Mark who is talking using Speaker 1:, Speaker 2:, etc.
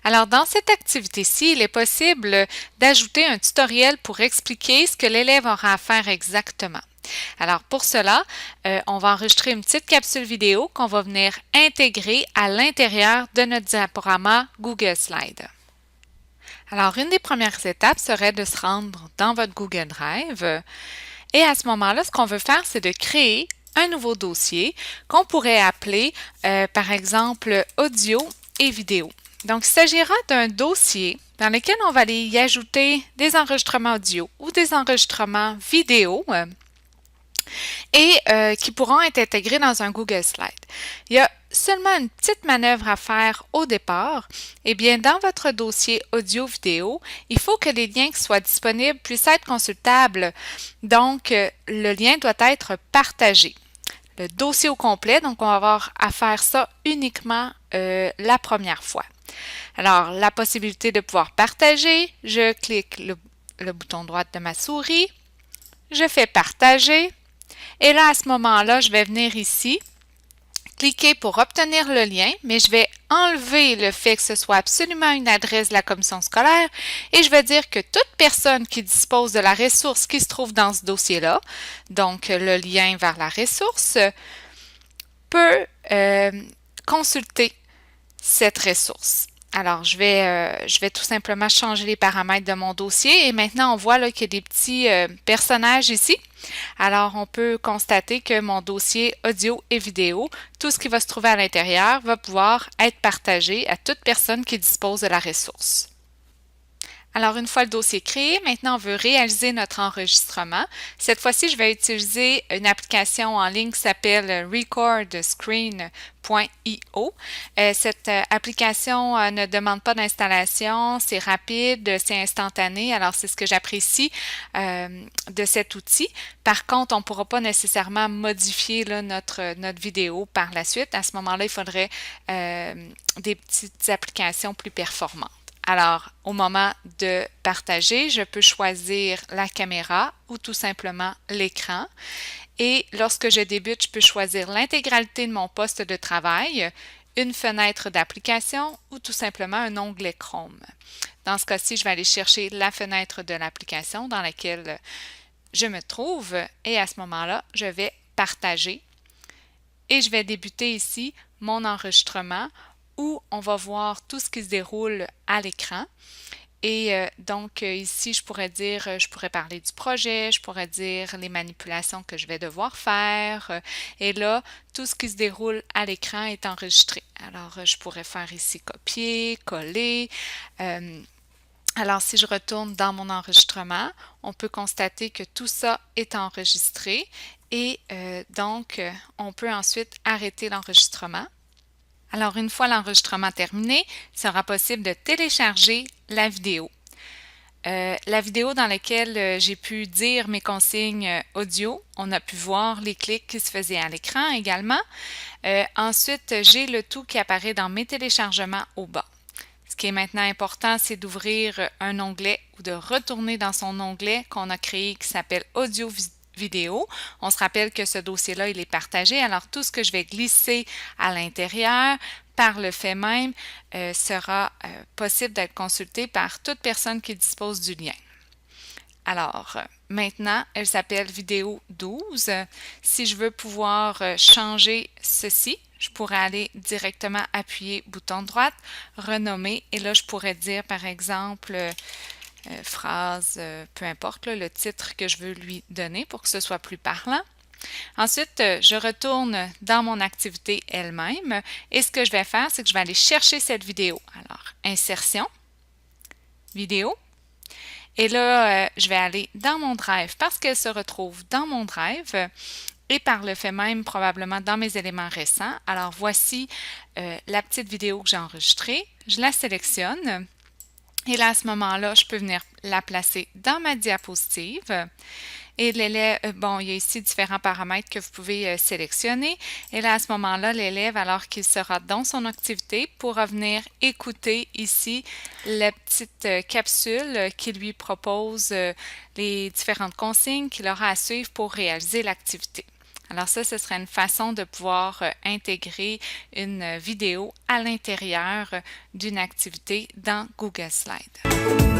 Speaker 1: Alors, dans cette activité-ci, il est possible d'ajouter un tutoriel pour expliquer ce que l'élève aura à faire exactement. Alors, pour cela, on va enregistrer une petite capsule vidéo qu'on va venir intégrer à l'intérieur de notre diaporama Google Slide. Alors, une des premières étapes serait de se rendre dans votre Google Drive et à ce moment-là, ce qu'on veut faire, c'est de créer un nouveau dossier qu'on pourrait appeler, par exemple, audio et vidéo. Donc, il s'agira d'un dossier dans lequel on va aller y ajouter des enregistrements audio ou des enregistrements vidéo et qui pourront être intégrés dans un Google Slide. Il y a seulement une petite manœuvre à faire au départ. Eh bien, dans votre dossier audio-vidéo, il faut que les liens qui soient disponibles puissent être consultables. Donc, le lien doit être partagé. Le dossier au complet, donc on va avoir à faire ça uniquement la première fois. Alors, la possibilité de pouvoir partager, je clique le bouton droit de ma souris, je fais partager et là, à ce moment-là, je vais venir ici, cliquer pour obtenir le lien, mais je vais enlever le fait que ce soit absolument une adresse de la commission scolaire et je vais dire que toute personne qui dispose de la ressource qui se trouve dans ce dossier-là, donc le lien vers la ressource, peut consulter cette ressource. Alors, je vais tout simplement changer les paramètres de mon dossier et maintenant on voit là qu'il y a des petits personnages ici. Alors, on peut constater que mon dossier audio et vidéo, tout ce qui va se trouver à l'intérieur va pouvoir être partagé à toute personne qui dispose de la ressource. Alors, une fois le dossier créé, maintenant on veut réaliser notre enregistrement. Cette fois-ci, je vais utiliser une application en ligne qui s'appelle recordscreen.io. Cette application ne demande pas d'installation, c'est rapide, c'est instantané, alors c'est ce que j'apprécie de cet outil. Par contre, on ne pourra pas nécessairement modifier là, notre vidéo par la suite. À ce moment-là, il faudrait des petites applications plus performantes. Alors, au moment de partager, je peux choisir la caméra ou tout simplement l'écran. Et lorsque je débute, je peux choisir l'intégralité de mon poste de travail, une fenêtre d'application ou tout simplement un onglet Chrome. Dans ce cas-ci, je vais aller chercher la fenêtre de l'application dans laquelle je me trouve et à ce moment-là, je vais partager et je vais débuter ici mon enregistrement où on va voir tout ce qui se déroule à l'écran. Et donc ici, je pourrais parler du projet, je pourrais dire les manipulations que je vais devoir faire. Et là, tout ce qui se déroule à l'écran est enregistré. Alors, je pourrais faire ici copier, coller. Alors, si je retourne dans mon enregistrement, on peut constater que tout ça est enregistré et donc, on peut ensuite arrêter l'enregistrement. Alors, une fois l'enregistrement terminé, il sera possible de télécharger la vidéo. La vidéo dans laquelle j'ai pu dire mes consignes audio, on a pu voir les clics qui se faisaient à l'écran également. Ensuite, j'ai le tout qui apparaît dans mes téléchargements au bas. Ce qui est maintenant important, c'est d'ouvrir un onglet ou de retourner dans son onglet qu'on a créé qui s'appelle Audio vidéo. On se rappelle que ce dossier-là, il est partagé. Alors, tout ce que je vais glisser à l'intérieur, par le fait même, sera possible d'être consulté par toute personne qui dispose du lien. Alors, maintenant, elle s'appelle vidéo 12. Si je veux pouvoir changer ceci, je pourrais aller directement appuyer bouton droite, renommer, et là, je pourrais dire, par exemple, phrase, peu importe là, le titre que je veux lui donner pour que ce soit plus parlant. Ensuite, je retourne dans mon activité elle-même et ce que je vais faire, c'est que je vais aller chercher cette vidéo. Alors, insertion, vidéo. Et là, je vais aller dans mon drive parce qu'elle se retrouve dans mon drive et par le fait même probablement dans mes éléments récents. Alors, voici la petite vidéo que j'ai enregistrée. Je la sélectionne. Et là, à ce moment-là, je peux venir la placer dans ma diapositive. Et l'élève, bon, il y a ici différents paramètres que vous pouvez sélectionner. Et là, à ce moment-là, l'élève, alors qu'il sera dans son activité, pourra venir écouter ici la petite capsule qui lui propose les différentes consignes qu'il aura à suivre pour réaliser l'activité. Alors ça, ce serait une façon de pouvoir intégrer une vidéo à l'intérieur d'une activité dans Google Slides.